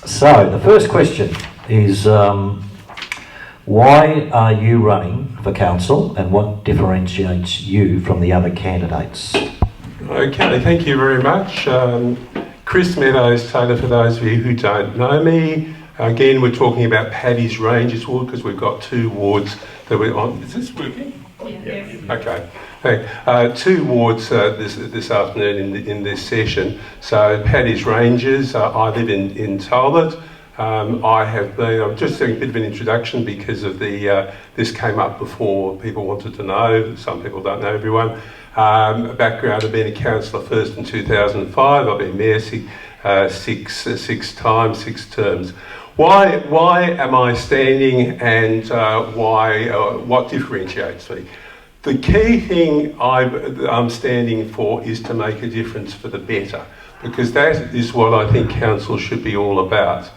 So the first question is, why are you running for council and what differentiates you from the other candidates? Okay, thank you very much. Chris Meadows Taylor, for those of you who don't know me. Again, we're talking about Paddy's Ranges ward because we've got two wards that we're on. Is this working? Yeah. Okay. Hey, two wards this afternoon in this session. So Paddy's Ranges, I live in Talbot. I'm just doing a bit of an introduction because of this came up before people wanted to know. Some people don't know everyone. A background, I've been a councillor first in 2005. I've been mayor six times, 6 terms. Why am I standing, and what differentiates me? The key thing I'm standing for is to make a difference for the better, because that is what I think council should be all about.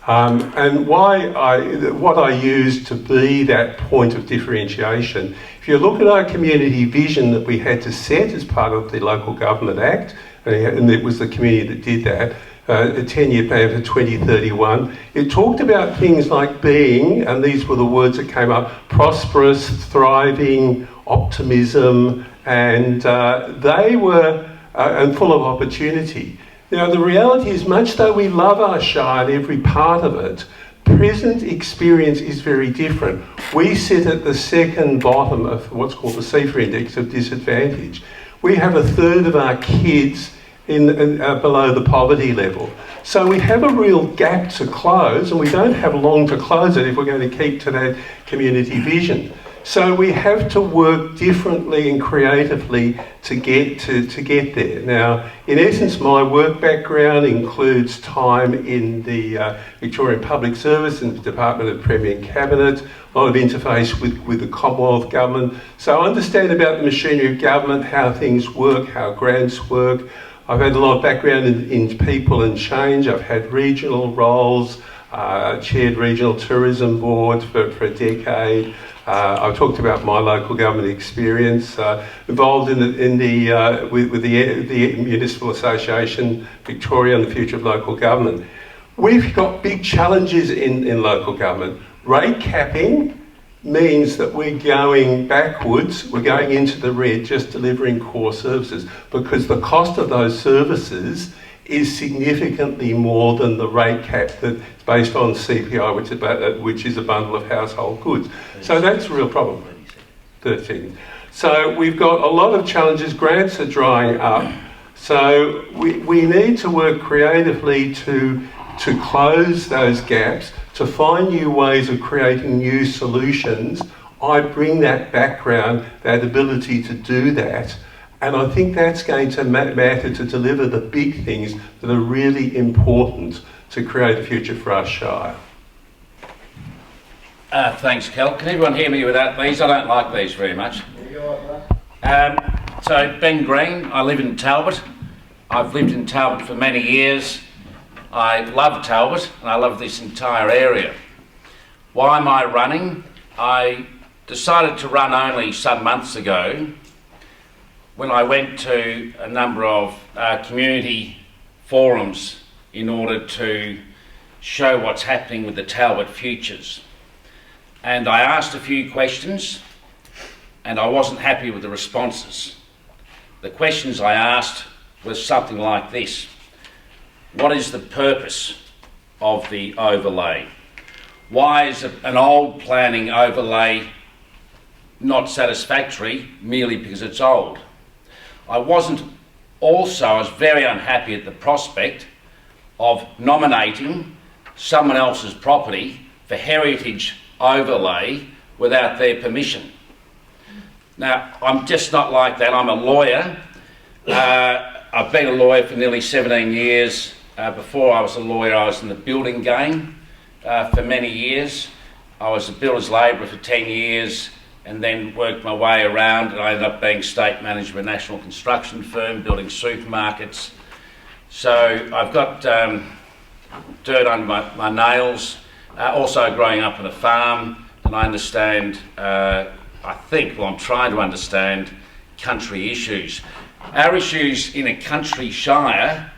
And what I use to be that point of differentiation, if you look at our community vision that we had to set as part of the Local Government Act, and it was the community that did that, a 10-year plan for 2031, it talked about things like being, and these were the words that came up, prosperous, thriving, optimism, and they were and full of opportunity. Now, the reality is, much though we love our shire and every part of it, present experience is very different. We sit at the second bottom of what's called the CEFA index of disadvantage. We have a third of our kids below the poverty level. So we have a real gap to close, and we don't have long to close it if we're going to keep to that community vision. So we have to work differently and creatively to get there. Now, in essence, my work background includes time in the Victorian Public Service and the Department of Premier and Cabinet, a lot of interface with the Commonwealth Government. So I understand about the machinery of government, how things work, how grants work. I've had a lot of background in people and change. I've had regional roles, chaired Regional Tourism Board for a decade. I've talked about my local government experience, involved with the Municipal Association Victoria on the future of local government. We've got big challenges in local government. Rate capping means that we're going backwards, we're going into the red just delivering core services, because the cost of those services is significantly more than the rate cap that's based on CPI, which is a bundle of household goods. So that's a real problem. 13. So we've got a lot of challenges. Grants are drying up. So we need to work creatively to close those gaps, to find new ways of creating new solutions. I bring that background, that ability to do that. And I think that's going to matter to deliver the big things that are really important to create a future for our shire. Thanks, Kel. Can everyone hear me without these? I don't like these very much. So, Ben Green, I live in Talbot. I've lived in Talbot for many years. I love Talbot and I love this entire area. Why am I running? I decided to run only some months ago when I went to a number of community forums in order to show what's happening with the Talbot Futures. And I asked a few questions and I wasn't happy with the responses. The questions I asked was something like this: what is the purpose of the overlay? Why is an old planning overlay not satisfactory merely because it's old? I was very unhappy at the prospect of nominating someone else's property for heritage overlay without their permission. Now, I'm just not like that. I'm a lawyer. I've been a lawyer for nearly 17 years. Before I was a lawyer, I was in the building game for many years. I was a builder's labourer for 10 years and then worked my way around, and I ended up being state manager of a national construction firm, building supermarkets. So I've got dirt under my nails. Also growing up on a farm, and I understand, I'm trying to understand country issues. Our issues in a country shire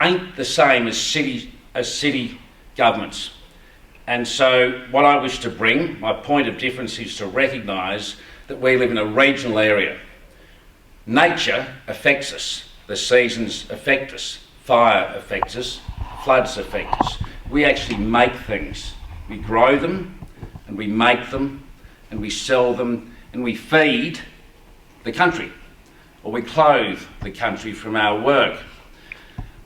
ain't the same as city governments. And so what I wish to bring, my point of difference, is to recognise that we live in a regional area. Nature affects us. The seasons affect us. Fire affects us. Floods affect us. We actually make things. We grow them, and we make them, and we sell them, and we feed the country, or we clothe the country from our work.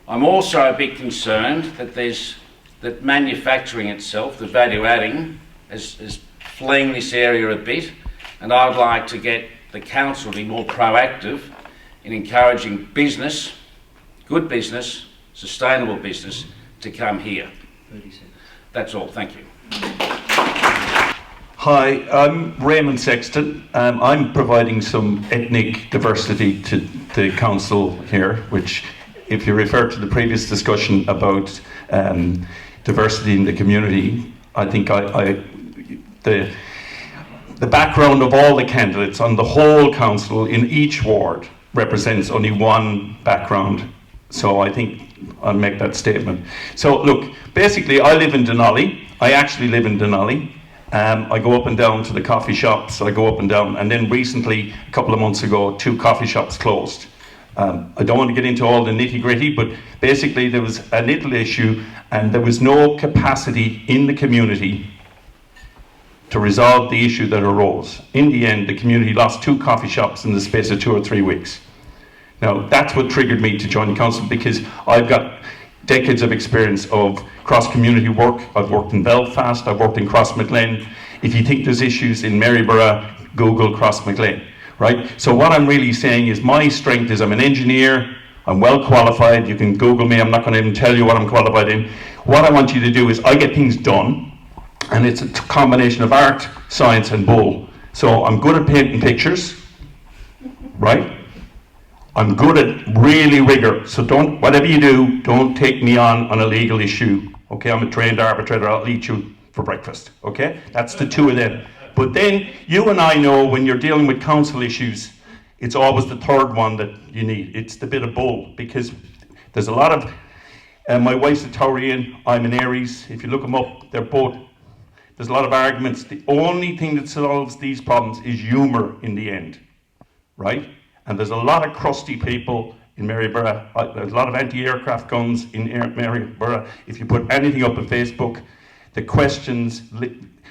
I'm also a bit concerned that manufacturing itself, the value adding, is fleeing this area a bit, and I'd like to get the council to be more proactive in encouraging business, good business, sustainable business, to come here. That's all, thank you. Hi, I'm Raymond Sexton. I'm providing some ethnic diversity to the council here, which, if you refer to the previous discussion about diversity in the community, I think the background of all the candidates on the whole council in each ward represents only one background. So I think I'll make that statement. So look, basically I live in Denali. I actually live in Denali. I go up and down to the coffee shops. I go up and down, and then recently, a couple of months ago, 2 coffee shops closed. I don't want to get into all the nitty gritty, but basically there was a little issue and there was no capacity in the community to resolve the issue that arose. In the end, the community lost 2 coffee shops in the space of 2 or 3 weeks. Now, that's what triggered me to join the council, because I've got decades of experience of cross-community work. I've worked in Belfast, I've worked in Crossmaglen. If you think there's issues in Maryborough, Google Crossmaglen, right? So what I'm really saying is my strength is I'm an engineer, I'm well qualified, you can Google me, I'm not going to even tell you what I'm qualified in. What I want you to do is I get things done, and it's a combination of art, science and bull. So I'm good at painting pictures, right? I'm good at really rigor, so don't, whatever you do, don't take me on a legal issue, okay? I'm a trained arbitrator, I'll eat you for breakfast, okay? That's the 2 of them. But then, you and I know when you're dealing with council issues, it's always the 3rd one that you need. It's the bit of bull, because there's a lot of, my wife's a Taurian, I'm an Aries. If you look them up, they're both, there's a lot of arguments. The only thing that solves these problems is humour in the end, right? And there's a lot of crusty people in Maryborough. There's a lot of anti-aircraft guns in Maryborough. If you put anything up on Facebook, the questions...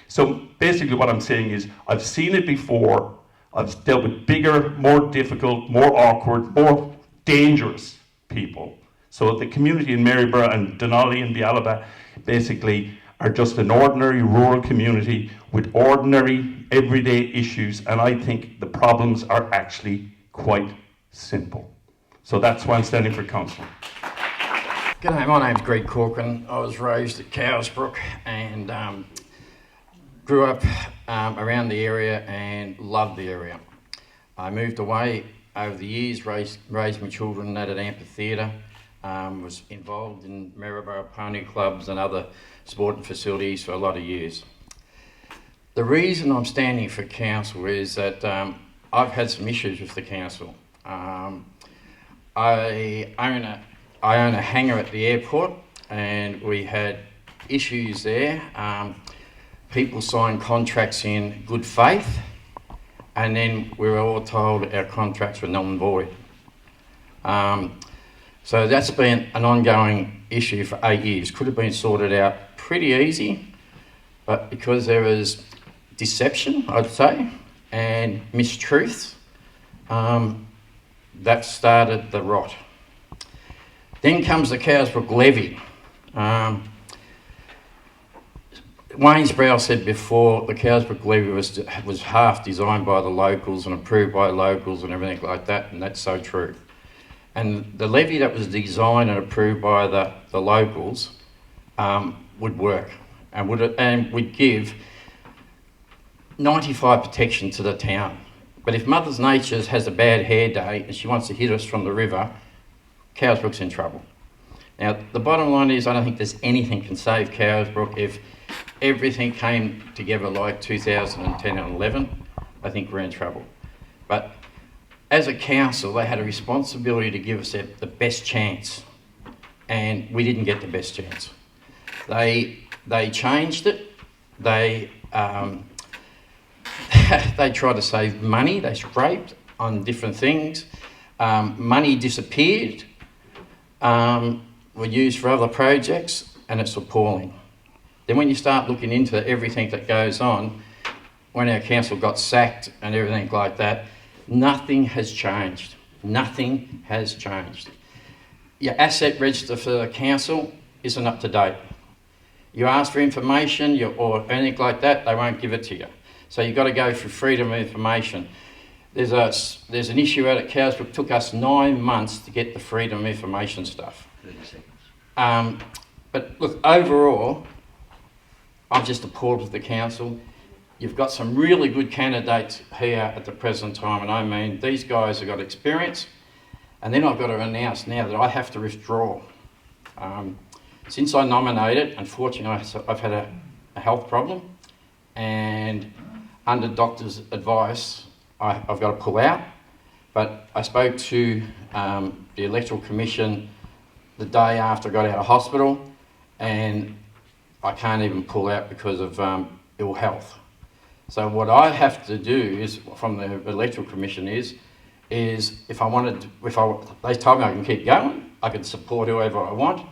So basically what I'm saying is, I've seen it before. I've dealt with bigger, more difficult, more awkward, more dangerous people. So the community in Maryborough and Denali and Bialaba basically are just an ordinary rural community with ordinary everyday issues, and I think the problems are actually quite simple. So that's why I'm standing for council. G'day, my name's Greg Corcoran. I was raised at Cowsbrook and grew up around the area and loved the area. I moved away over the years, raised my children at an amphitheatre, was involved in Maryborough pony clubs and other sporting facilities for a lot of years. The reason I'm standing for council is that I've had some issues with the council. I own a hangar at the airport, and we had issues there. People signed contracts in good faith, and then we were all told our contracts were null and void. So that's been an ongoing issue for 8 years. Could have been sorted out pretty easy, but because there was deception, I'd say, and mistruths, that started the rot. Then comes the Cowsbrook levy. Waynesbrough said before, the Cowsbrook levy was half designed by the locals and approved by locals and everything like that, and that's so true. And the levy that was designed and approved by the locals would work and would give 95 protection to the town. But if Mother Nature has a bad hair day and she wants to hit us from the river, Cowsbrook's in trouble. Now, the bottom line is I don't think there's anything can save Cowsbrook. If everything came together like 2010 and 11, I think we're in trouble. But as a council, they had a responsibility to give us the best chance, and we didn't get the best chance. They changed it. They they tried to save money. They scraped on different things. Money disappeared. Were used for other projects, and it's appalling. Then when you start looking into everything that goes on, when our council got sacked and everything like that, nothing has changed. Nothing has changed. Your asset register for the council isn't up to date. You ask for information or anything like that, they won't give it to you. So you've got to go for freedom of information. There's an issue out at Cowsbrook. It took us 9 months to get the freedom of information stuff. 30 seconds. But look, overall, I'm just appalled with the council. You've got some really good candidates here at the present time, and I mean, these guys have got experience, and then I've got to announce now that I have to withdraw. Since I nominated, unfortunately, I've had a health problem, and under doctor's advice, I've got to pull out. But I spoke to the Electoral Commission the day after I got out of hospital, and I can't even pull out because of ill health. So what I have to do is, from the Electoral Commission is if they told me I can keep going, I can support whoever I want,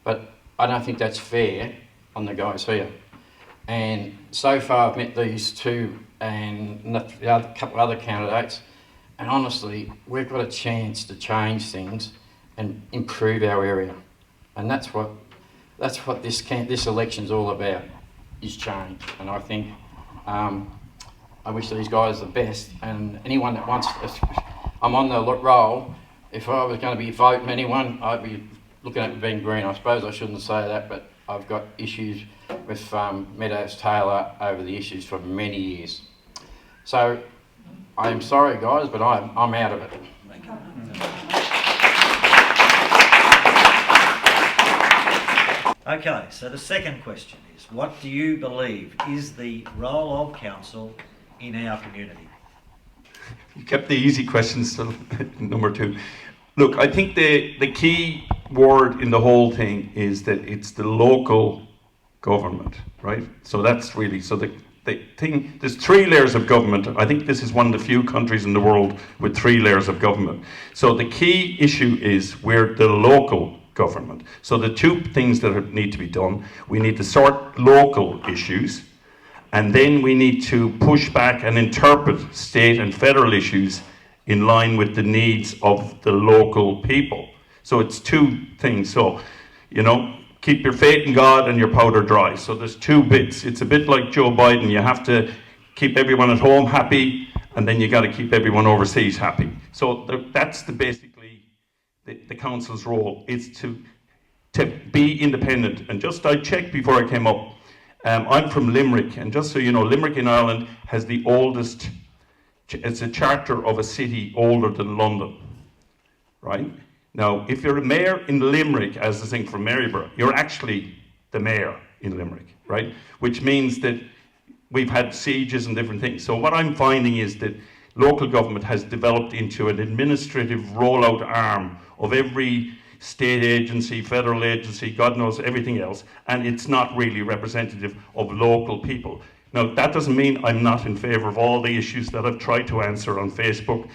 but I don't think that's fair on the guys here. And so far I've met these two and a couple of other candidates, and honestly, we've got a chance to change things and improve our area. And that's what this election's all about, is change. And I think I wish these guys the best, and anyone that wants I'm on the roll. If I was going to be voting anyone, I'd be looking at Ben Green. I suppose I shouldn't say that, but I've got issues with Meadows Taylor over the issues for many years. So I'm sorry guys, but I'm out of it. Okay, so the second question is, what do you believe is the role of council in our community? You kept the easy questions till number 2. Look, I think the key word in the whole thing is that it's the local government, right? So that's really, so the thing, there's 3 layers of government. I think this is one of the few countries in the world with 3 layers of government. So the key issue is we're the local government. So the 2 things that need to be done, we need to sort local issues, and then we need to push back and interpret state and federal issues in line with the needs of the local people. So it's 2 things. So, you know, keep your faith in God and your powder dry. So there's 2 bits. It's a bit like Joe Biden. You have to keep everyone at home happy, and then you got to keep everyone overseas happy. So that's basically the council's role, is to be independent. And just I checked before I came up. I'm from Limerick, and just so you know, Limerick in Ireland has the oldest, it's a charter of a city older than London, right? Now, if you're a mayor in Limerick, as the thing from Maryborough, you're actually the mayor in Limerick, right? Which means that we've had sieges and different things. So what I'm finding is that local government has developed into an administrative rollout arm of every state agency, federal agency, God knows everything else, and it's not really representative of local people. Now, that doesn't mean I'm not in favour of all the issues that I've tried to answer on Facebook.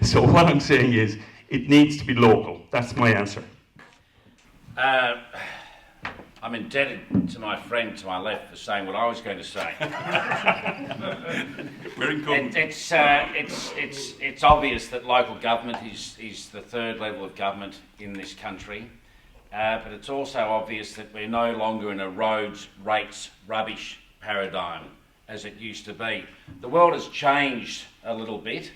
So what I'm saying is, it needs to be local. That's my answer. I'm indebted to my friend to my left for saying what I was going to say. We're in common. It's obvious that local government is the 3rd level of government in this country, but it's also obvious that we're no longer in a roads, rates, rubbish paradigm as it used to be. The world has changed a little bit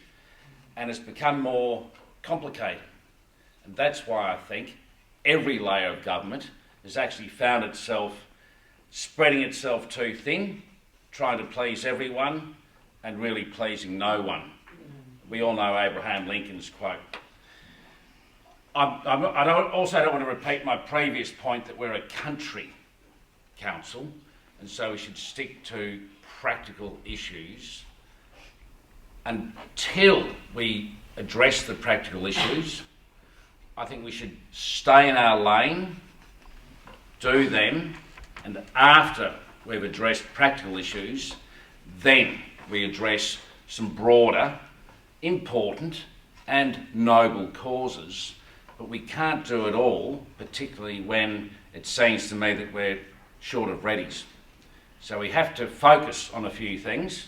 and it's become more complicated, and that's why I think every layer of government has actually found itself spreading itself too thin, trying to please everyone and really pleasing no one. We all know Abraham Lincoln's quote. I also don't want to repeat my previous point that we're a country council, and so we should stick to practical issues until we address the practical issues. I think we should stay in our lane, do them, And after we've addressed practical issues, then we address some broader, important and noble causes. But we can't do it all, particularly when it seems to me that we're short of readies. So we have to focus on a few things.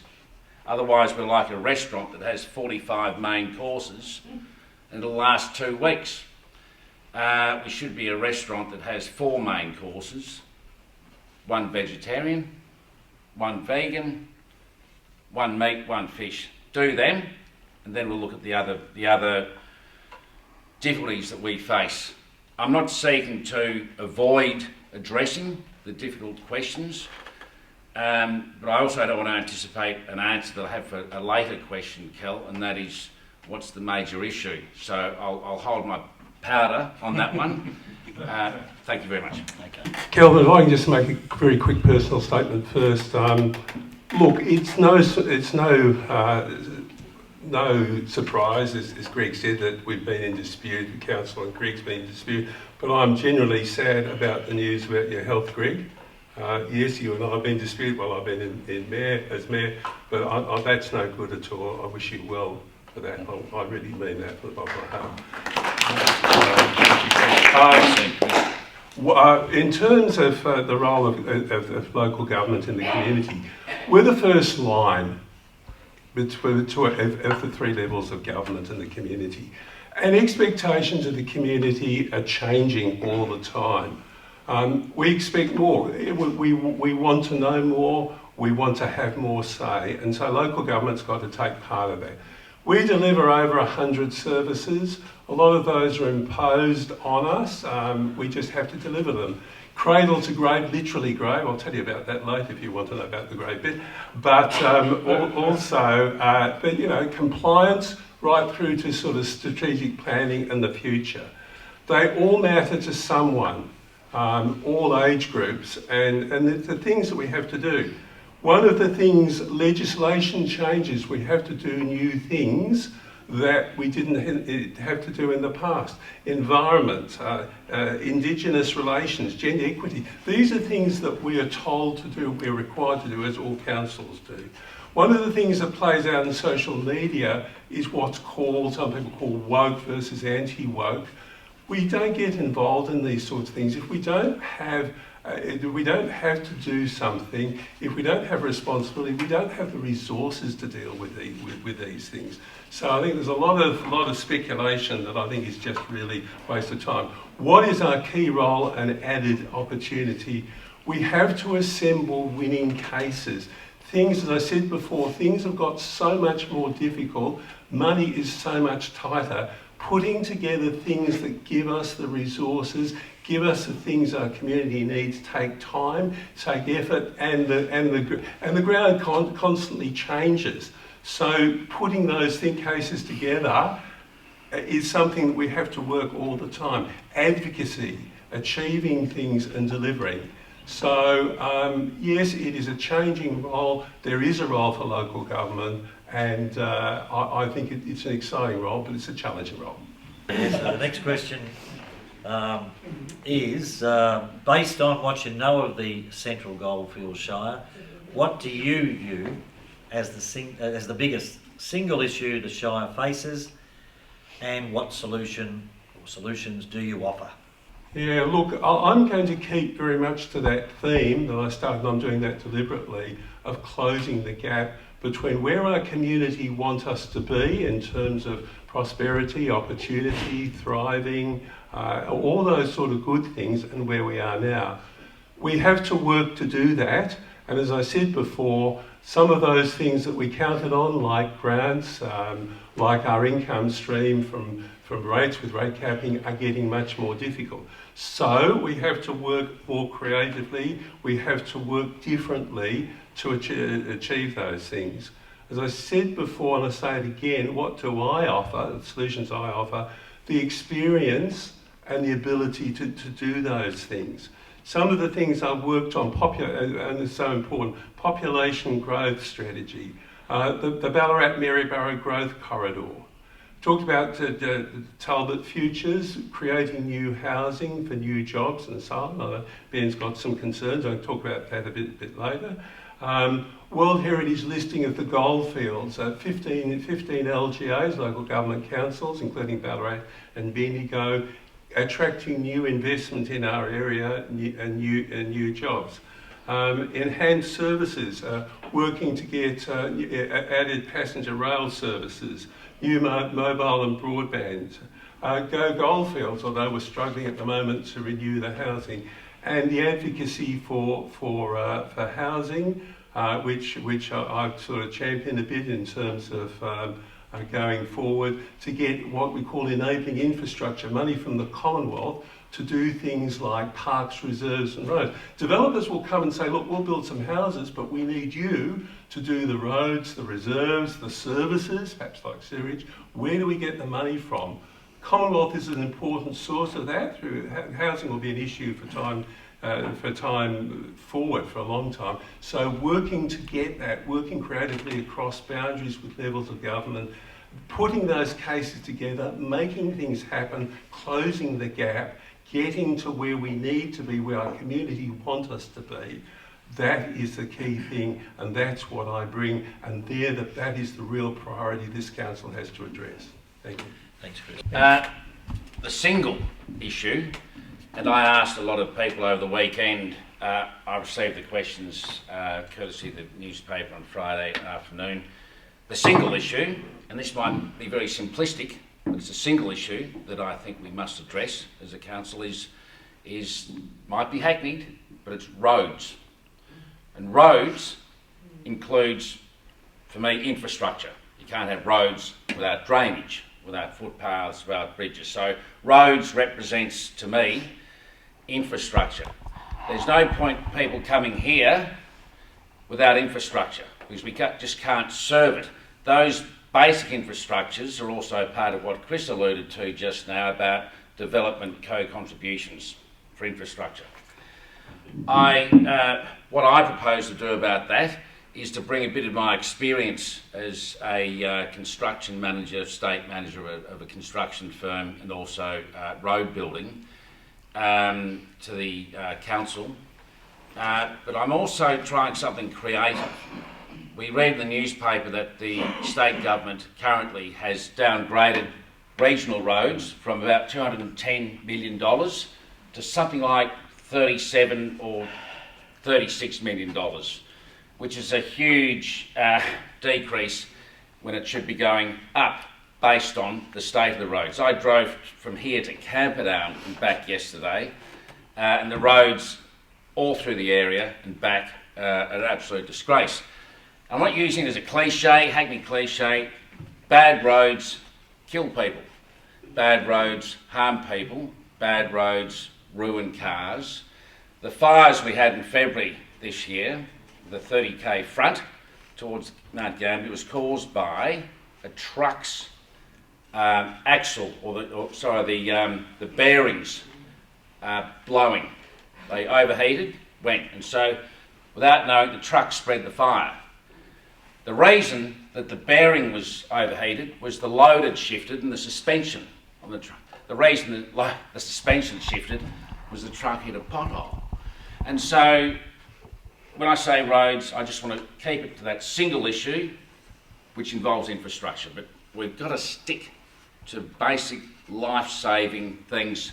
Otherwise we're like a restaurant that has 45 main courses and it'll last 2 weeks. We should be a restaurant that has 4 main courses, 1 vegetarian, 1 vegan, 1 meat, 1 fish. Do them, and then we'll look at the other difficulties that we face. I'm not seeking to avoid addressing the difficult questions, but I also don't want to anticipate an answer that I have for a later question, Kel, and that is, what's the major issue? So I'll hold my powder on that one. Thank you very much. Okay. Kelvin, if I can just make a very quick personal statement first. Look, it's no surprise, as Greg said, that we've been in dispute, the council and Greg's been in dispute, but I'm generally sad about the news about your health, Greg. Yes, you and I have been disputed while I've been in as mayor, but that's no good at all. I wish you well for that. I really mean that from the bottom of my heart. In terms of the role of local government in the community, we're the first line of the 3 levels of government in the community. And expectations of the community are changing all the time. We expect more. We want to know more. We want to have more say. And so local government's got to take part of that. We deliver over 100 services. A lot of those are imposed on us. We just have to deliver them. Cradle to grave, literally grave. I'll tell you about that later if you want to know about the grave bit. But compliance right through to sort of strategic planning and the future. They all matter to someone, all age groups, and the things that we have to do. One of the things, legislation changes. We have to do new things that we didn't have to do in the past. Environment, Indigenous relations, gender equity. These are things that we are told to do, we're required to do, as all councils do. One of the things that plays out in social media is what's called, some people call woke versus anti-woke. We don't get involved in these sorts of things if we don't have to do something, if we don't have responsibility, we don't have the resources to deal with these things. So I think there's a lot of speculation that I think is just really a waste of time. What is our key role and added opportunity? We have to assemble winning cases. Things, as I said before, things have got so much more difficult, money is so much tighter. Putting together things that give us the resources, give us the things our community needs, take time, take effort, and the ground constantly changes. So putting those cases together is something that we have to work all the time. Advocacy, achieving things and delivering. So yes, it is a changing role. There is a role for local government, and I think it's an exciting role, but it's a challenging role. Yes, the next question is, based on what you know of the Central Goldfields Shire, what do you view as the biggest single issue the Shire faces, and what solutions do you offer? Yeah, look, I'm going to keep very much to that theme that I started on, doing that deliberately, of closing the gap between where our community want us to be in terms of prosperity, opportunity, thriving, all those sort of good things, and where we are now. We have to work to do that, and as I said before, some of those things that we counted on, like grants, like our income stream from rates with rate capping, are getting much more difficult. So we have to work more creatively, we have to work differently to achieve those things. As I said before, and I say it again, what do I offer, the solutions I offer? The experience and the ability to do those things. Some of the things I've worked on, and it's so important, population growth strategy, the Ballarat Maryborough Growth Corridor, Talked about the Talbot Futures, creating new housing for new jobs and so on. Ben's got some concerns. I'll talk about that a bit later. World Heritage listing of the goldfields, 15 LGAs, local government councils, including Ballarat and Bendigo, attracting new investment in our area and new jobs. Enhanced services, working to get added passenger rail services, new mobile and broadband. Go Goldfields, although we're struggling at the moment to renew the housing, and the advocacy for housing, which I've sort of championed a bit in terms of going forward to get what we call enabling infrastructure, money from the Commonwealth to do things like parks, reserves and roads. Developers will come and say, look, we'll build some houses, but we need you to do the roads, the reserves, the services, perhaps like sewerage. Where do we get the money from? Commonwealth is an important source of that. Housing will be an issue for time forward for a long time. So working to get that, working creatively across boundaries with levels of government, putting those cases together, making things happen, closing the gap, getting to where we need to be, where our community want us to be. That is the key thing, and that's what I bring, and that is the real priority this council has to address. Thank you. Thanks, Chris. The single issue, and I asked a lot of people over the weekend. I received the questions courtesy of the newspaper on Friday afternoon. The single issue, and this might be very simplistic, but it's a single issue that I think we must address as a council might be hackneyed, but it's roads. And roads includes, for me, infrastructure. You can't have roads without drainage, without footpaths, without bridges. So roads represents, to me, infrastructure. There's no point people coming here without infrastructure because we just can't serve it. Those basic infrastructures are also part of what Chris alluded to just now about development co-contributions for infrastructure. What I propose to do about that is to bring a bit of my experience as a construction manager, state manager of a construction firm and also road building to the council. But I'm also trying something creative. We read in the newspaper that the state government currently has downgraded regional roads from about $210 million to something like $37 or $36 million, which is a huge decrease when it should be going up based on the state of the roads. I drove from here to Camperdown and back yesterday, and the roads all through the area and back are an absolute disgrace. I'm not using it as a cliche, hackney cliche. Bad roads kill people. Bad roads harm people. Bad roads ruin cars. The fires we had in February this year, the 30k front towards Mount Gambier, was caused by a truck's axle, the bearings blowing. They overheated, went, and so without knowing, the truck spread the fire. The reason that the bearing was overheated was the load had shifted and the suspension on the truck. The reason that the suspension shifted was the truck hit a pothole. And so when I say roads, I just want to keep it to that single issue which involves infrastructure. But we've got to stick to basic life-saving things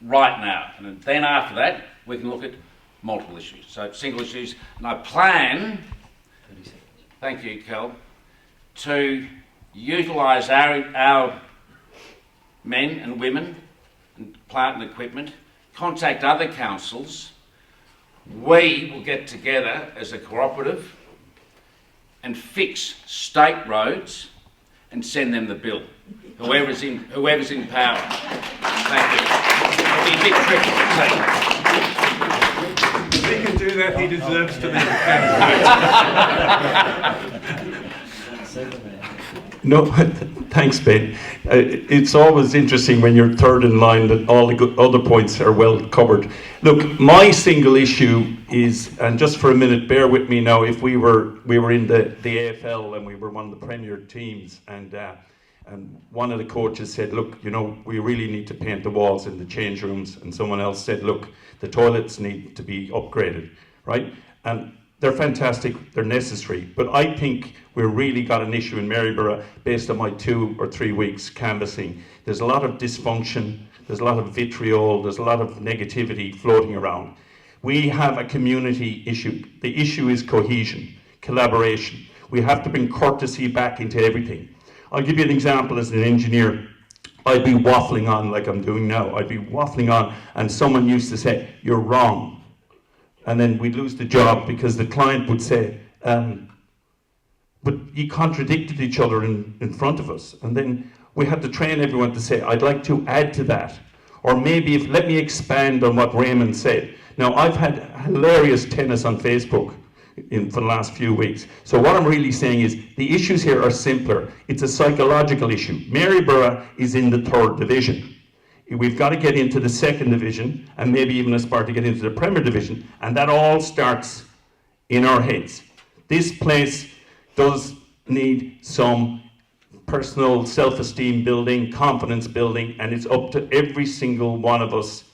right now. And then after that, we can look at multiple issues. So single issues. And I plan, thank you, Kel, to utilise our men and women and plant and equipment, contact other councils. We will get together as a cooperative and fix state roads and send them the bill. Whoever's in power. Thank you. It'll be a bit tricky. If he can do that, he deserves to be. No, thanks, Ben. It's always interesting when you're third in line that all the other points are well covered. Look, my single issue is, and just for a minute, bear with me now, if we were in the AFL and we were one of the premier teams, and And one of the coaches said, look, you know, we really need to paint the walls in the change rooms. And someone else said, look, the toilets need to be upgraded, right? And they're fantastic, they're necessary. But I think we've really got an issue in Maryborough based on my 2 or 3 weeks canvassing. There's a lot of dysfunction, there's a lot of vitriol, there's a lot of negativity floating around. We have a community issue. The issue is cohesion, collaboration. We have to bring courtesy back into everything. I'll give you an example as an engineer. I'd be waffling on like I'm doing now. I'd be waffling on and someone used to say, you're wrong. And then we'd lose the job because the client would say, but you contradicted each other in front of us. And then we had to train everyone to say, I'd like to add to that. Or maybe let me expand on what Raymond said. Now, I've had hilarious tennis on Facebook for the last few weeks. So what I'm really saying is the issues here are simpler. It's a psychological issue. Maryborough is in the 3rd division. We've got to get into the 2nd division and maybe even aspire to get into the Premier division, and that all starts in our heads. This place does need some personal self-esteem building, confidence building, and it's up to every single one of us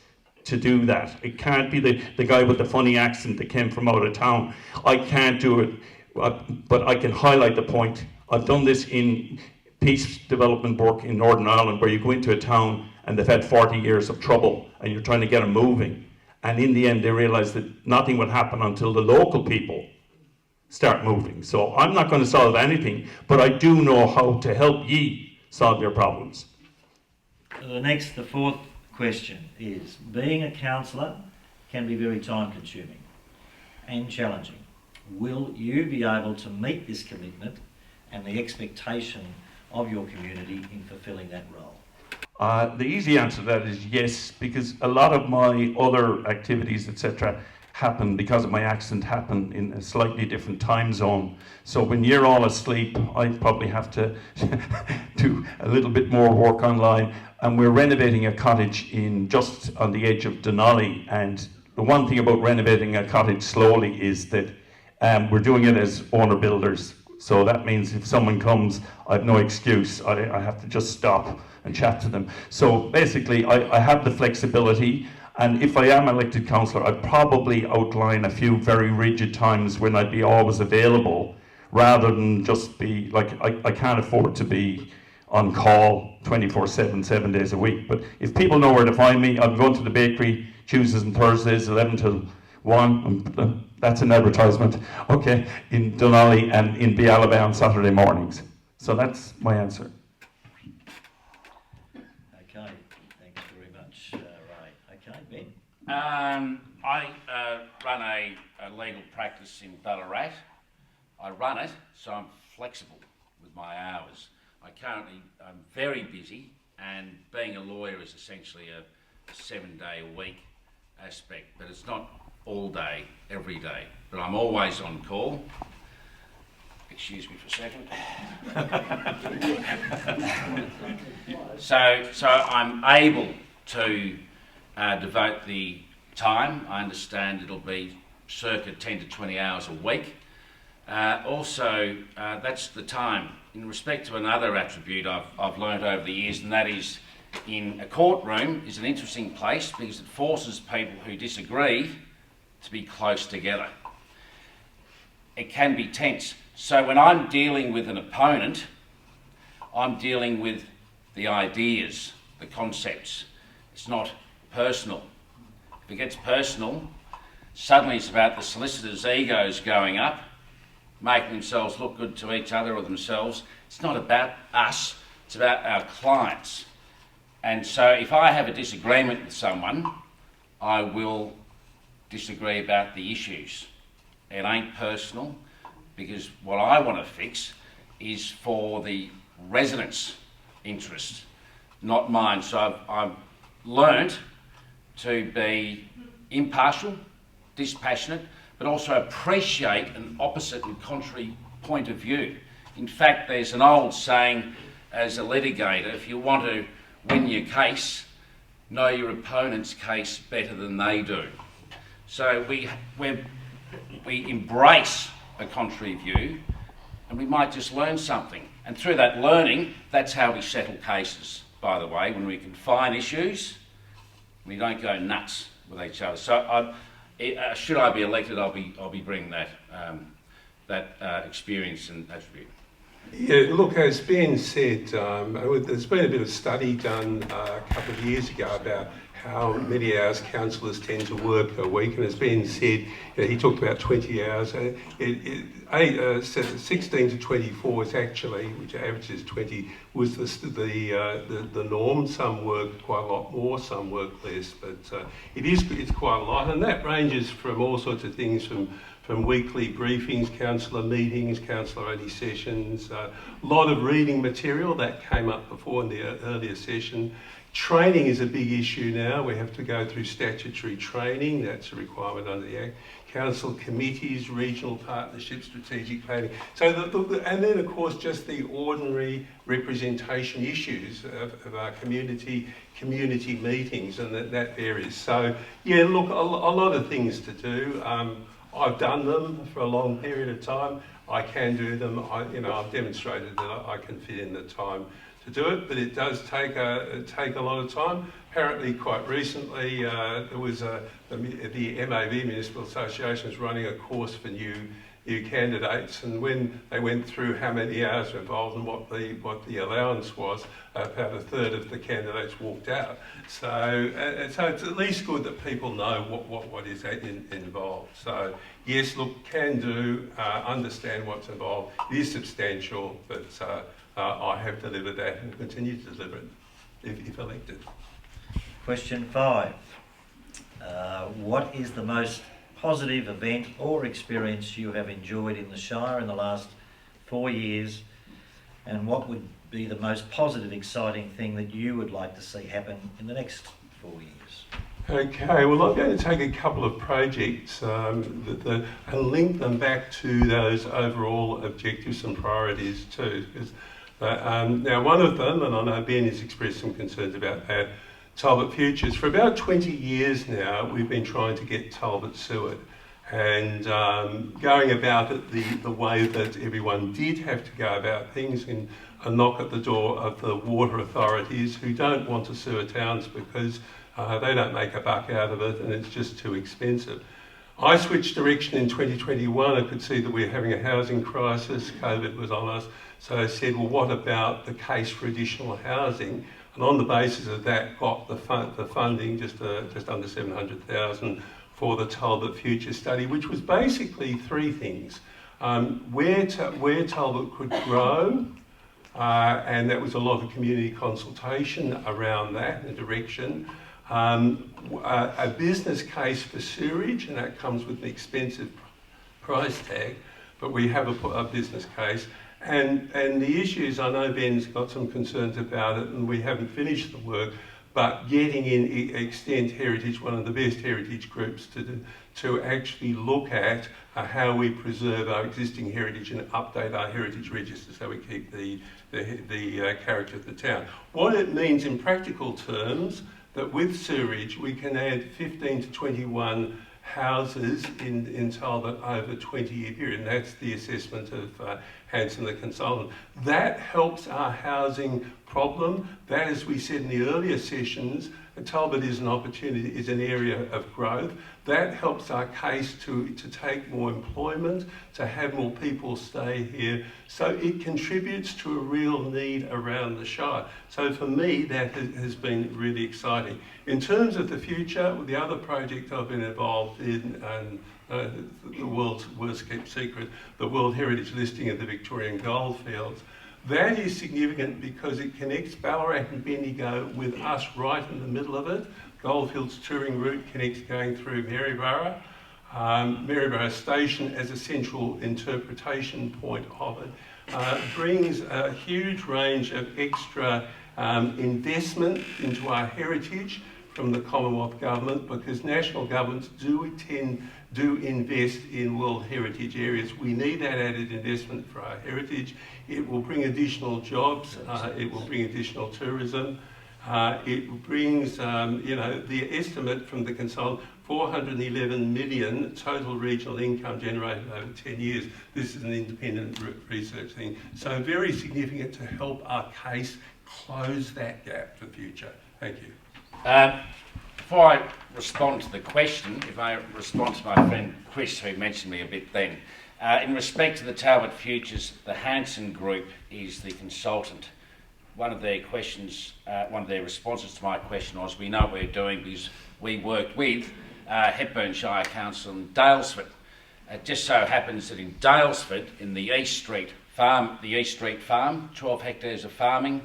to do that. It can't be the guy with the funny accent that came from out of town. I can't do it, but I can highlight the point. I've done this in peace development work in Northern Ireland, where you go into a town and they've had 40 years of trouble and you're trying to get them moving. And in the end, they realize that nothing will happen until the local people start moving. So I'm not going to solve anything, but I do know how to help ye solve your problems. The 4th question is, being a councillor can be very time consuming and challenging. Will you be able to meet this commitment and the expectation of your community in fulfilling that role? The easy answer to that is yes, because a lot of my other activities, etc., happen because of my accent, happen in a slightly different time zone. So when you're all asleep, I probably have to do a little bit more work online. And we're renovating a cottage just on the edge of Denali. And the one thing about renovating a cottage slowly is that we're doing it as owner builders. So that means if someone comes, I have no excuse. I have to just stop and chat to them. So basically, I have the flexibility. And if I am elected councillor, I'd probably outline a few very rigid times when I'd be always available, rather than just be like, I can't afford to be on call 24/7, 7 days a week. But if people know where to find me, I'm going to the bakery Tuesdays and Thursdays, 11 till 1. That's an advertisement. Okay, in Denali and in Bialaba on Saturday mornings. So that's my answer. Okay, thanks very much, Ray. Okay, Ben? I run a legal practice in Ballarat. I run it, so I'm flexible with my hours. I'm very busy, and being a lawyer is essentially a 7-day-a-week aspect, but it's not all day, every day. But I'm always on call. Excuse me for a second. So I'm able to devote the time. I understand it'll be circa 10 to 20 hours a week. Also, that's the time. In respect to another attribute I've learned over the years, and that is in a courtroom is an interesting place because it forces people who disagree to be close together. It can be tense. So when I'm dealing with an opponent, I'm dealing with the ideas, the concepts. It's not personal. If it gets personal, suddenly it's about the solicitors' egos going up, making themselves look good to each other or themselves. It's not about us, it's about our clients. And so if I have a disagreement with someone, I will disagree about the issues. It ain't personal, because what I want to fix is for the residents' interest, not mine. So I've learnt to be impartial, dispassionate, but also appreciate an opposite and contrary point of view. In fact, there's an old saying as a litigator, if you want to win your case, know your opponent's case better than they do. So we embrace a contrary view, and we might just learn something. And through that learning, that's how we settle cases, by the way, when we can find issues, we don't go nuts with each other. So should I be elected, I'll be bringing that experience and attribute. Yeah, look, as Ben said, there's been a bit of study done a couple of years ago about how many hours councillors tend to work a week, and as Ben said, he talked about 20 hours. 16 to 24 is actually, which averages 20, was the norm. Some work quite a lot more, some work less, but it's quite a lot, and that ranges from all sorts of things, from weekly briefings, councillor meetings, councillor-only sessions, a lot of reading material that came up before in the earlier session. Training is a big issue now. We have to go through statutory training. That's a requirement under the Act. Council committees, regional partnerships, strategic planning. So, and then of course just the ordinary representation issues of our community meetings, and that varies. So yeah, look, a lot of things to do. I've done them for a long period of time. I can do them. I've demonstrated that I can fit in the time to do it, but it does take a lot of time. Apparently, quite recently, there was the MAV Municipal Association was running a course for new candidates, and when they went through how many hours were involved and what the allowance was, about a third of the candidates walked out. So it's at least good that people know what is involved. So yes, look, can do, understand what's involved. It is substantial, but I have delivered that and continue to deliver it if elected. Question 5. What is the most positive event or experience you have enjoyed in the Shire in the last 4 years, and what would be the most positive, exciting thing that you would like to see happen in the next 4 years? Okay, well, I'm going to take a couple of projects and link them back to those overall objectives and priorities too. Now, one of them, and I know Ben has expressed some concerns about that, Talbot Futures. For about 20 years now, we've been trying to get Talbot sewered, and going about it the way that everyone did have to go about things, and a knock at the door of the water authorities who don't want to sewer towns because they don't make a buck out of it and it's just too expensive. I switched direction in 2021. I could see that we were having a housing crisis, COVID was on us, so I said, well, what about the case for additional housing? And on the basis of that, got the funding, just under 700,000 for the Talbot Future Study, which was basically 3 things. Where Talbot could grow, and that was a lot of community consultation around that and direction. A business case for sewerage, and that comes with an expensive price tag, but we have a business case. And the issues, I know Ben's got some concerns about it and we haven't finished the work, but getting in Extent Heritage, one of the best heritage groups, to actually look at how we preserve our existing heritage and update our heritage register so we keep the character of the town. What it means in practical terms, that with sewerage we can add 15 to 21 houses in Talbot over a 20-year period, and that's the assessment of Hanson the consultant. That helps our housing problem. That, as we said in the earlier sessions, Talbot is an opportunity, is an area of growth. That helps our case to take more employment, to have more people stay here. So it contributes to a real need around the Shire. So for me, that has been really exciting. In terms of the future, the other project I've been involved in, the world's worst kept secret, the World Heritage Listing of the Victorian Goldfields. That is significant because it connects Ballarat and Bendigo with us right in the middle of it. Goldfields touring route connects going through Maryborough. Maryborough Station as a central interpretation point of it brings a huge range of extra investment into our heritage from the Commonwealth Government, because national governments do invest in World Heritage areas. We need that added investment for our heritage. It will bring additional jobs, it will bring additional tourism. It brings, the estimate from the consultant, 411 million total regional income generated over 10 years. This is an independent research thing. So very significant to help our case close that gap for the future. Thank you. Before I respond to the question, if I respond to my friend Chris, who mentioned me a bit then, in respect to the Talbot Futures, the Hanson Group is the consultant. One of their questions, one of their responses to my question was, we know what we're doing because we worked with Hepburn Shire Council in Daylesford. It just so happens that in Daylesford, in the East Street Farm, 12 hectares of farming,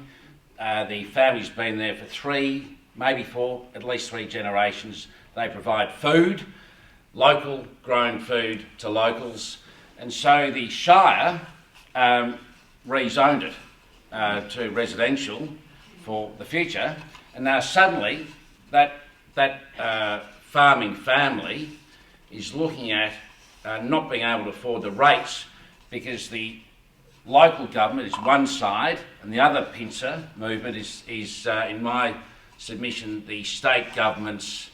the family's been there for 3, maybe 4, at least 3 generations. They provide food, local grown food to locals, and so the Shire rezoned it to residential for the future, and now suddenly that farming family is looking at not being able to afford the rates because the local government is one side and the other pincer movement is in my submission, the state government's,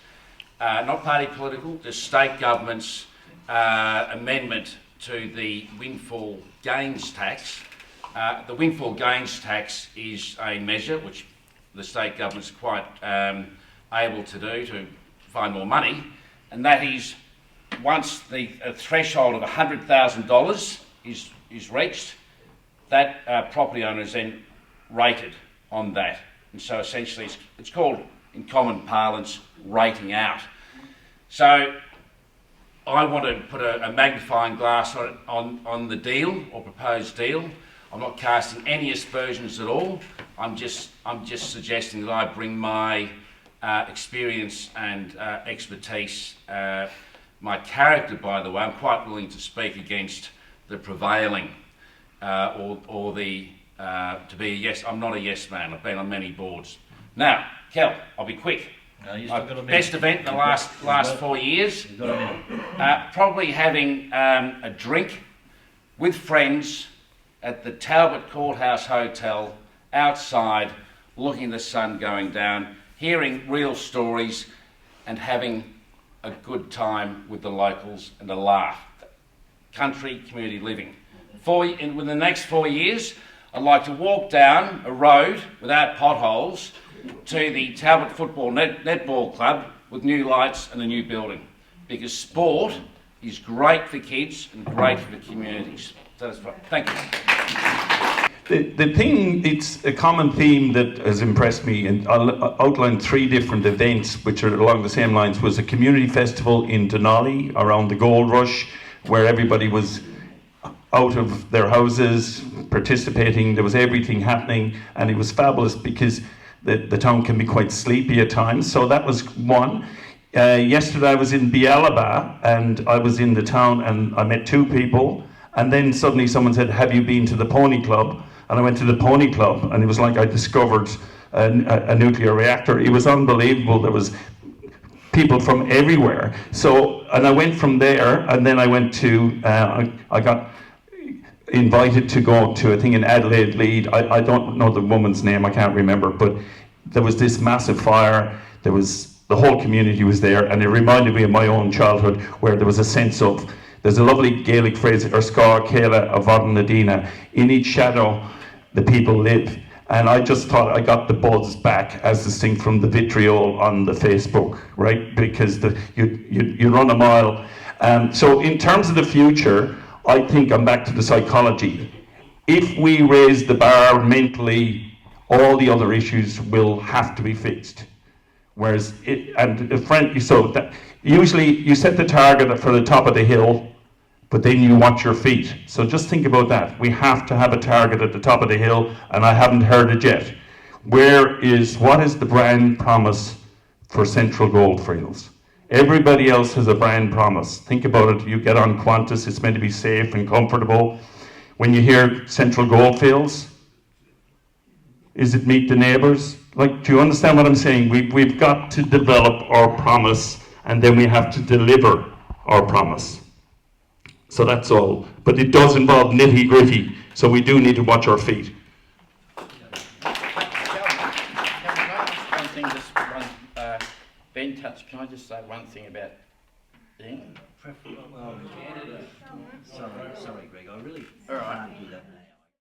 not party political, the state government's amendment to the windfall gains tax. The windfall gains tax is a measure which the state government's quite able to do to find more money, and that is once the threshold of $100,000 is reached, that property owner is then rated on that. And so essentially it's called, in common parlance, rating out. So I want to put a magnifying glass on the deal or proposed deal. I'm not casting any aspersions at all. I'm just suggesting that I bring my experience and expertise, my character, by the way. I'm quite willing to speak against the prevailing or the to be a yes. I'm not a yes man. I've been on many boards. Now, Kel, I'll be quick. No, you still got a minute. Best event in the last 4 years. You've got a minute. Probably having a drink with friends at the Talbot Courthouse Hotel outside, looking at the sun going down, hearing real stories and having a good time with the locals and a laugh. Country, community living. In the next 4 years, I'd like to walk down a road without potholes to the Talbot Football Netball Club with new lights and a new building, because sport is great for kids and great for the communities. So that's right. Thank you. The thing, it's a common theme that has impressed me, and I'll outline 3 different events which are along the same lines. Was a community festival in Denali around the gold rush, where everybody was out of their houses participating. There was everything happening, and it was fabulous because the town can be quite sleepy at times. So that was one. Yesterday I was in Bialaba, and I was in the town and I met 2 people, and then suddenly someone said, have you been to the Pony Club? And I went to the Pony Club, and it was like I discovered a nuclear reactor. It was unbelievable. There was people from everywhere. So, and I went from there, and then I went to, I got invited to go to a thing in Adelaide, Leeds. I don't know the woman's name, I can't remember, but there was this massive fire. There was, the whole community was there, and it reminded me of my own childhood, where there was a sense of, there's a lovely Gaelic phrase, or Scar Kayla of Nadina, in each shadow the people live. And I just thought I got the buzz back, as distinct from the vitriol on the Facebook, right? Because you run a mile. So in terms of the future, I think I'm back to the psychology. If we raise the bar mentally, all the other issues will have to be fixed. Whereas, usually you set the target for the top of the hill, but then you watch your feet. So just think about that. We have to have a target at the top of the hill, and I haven't heard it yet. What is the brand promise for Central Goldfields? Everybody else has a brand promise. Think about it. You get on Qantas, it's meant to be safe and comfortable. When you hear Central Goldfields, is it meet the neighbours? Like, do you understand what I'm saying? We've got to develop our promise, and then we have to deliver our promise. So that's all. But it does involve nitty gritty, so we do need to watch our feet. thing, just one, Ben touched, can I just say one thing about Ian? Sorry, Greg, I really All right. can't do that.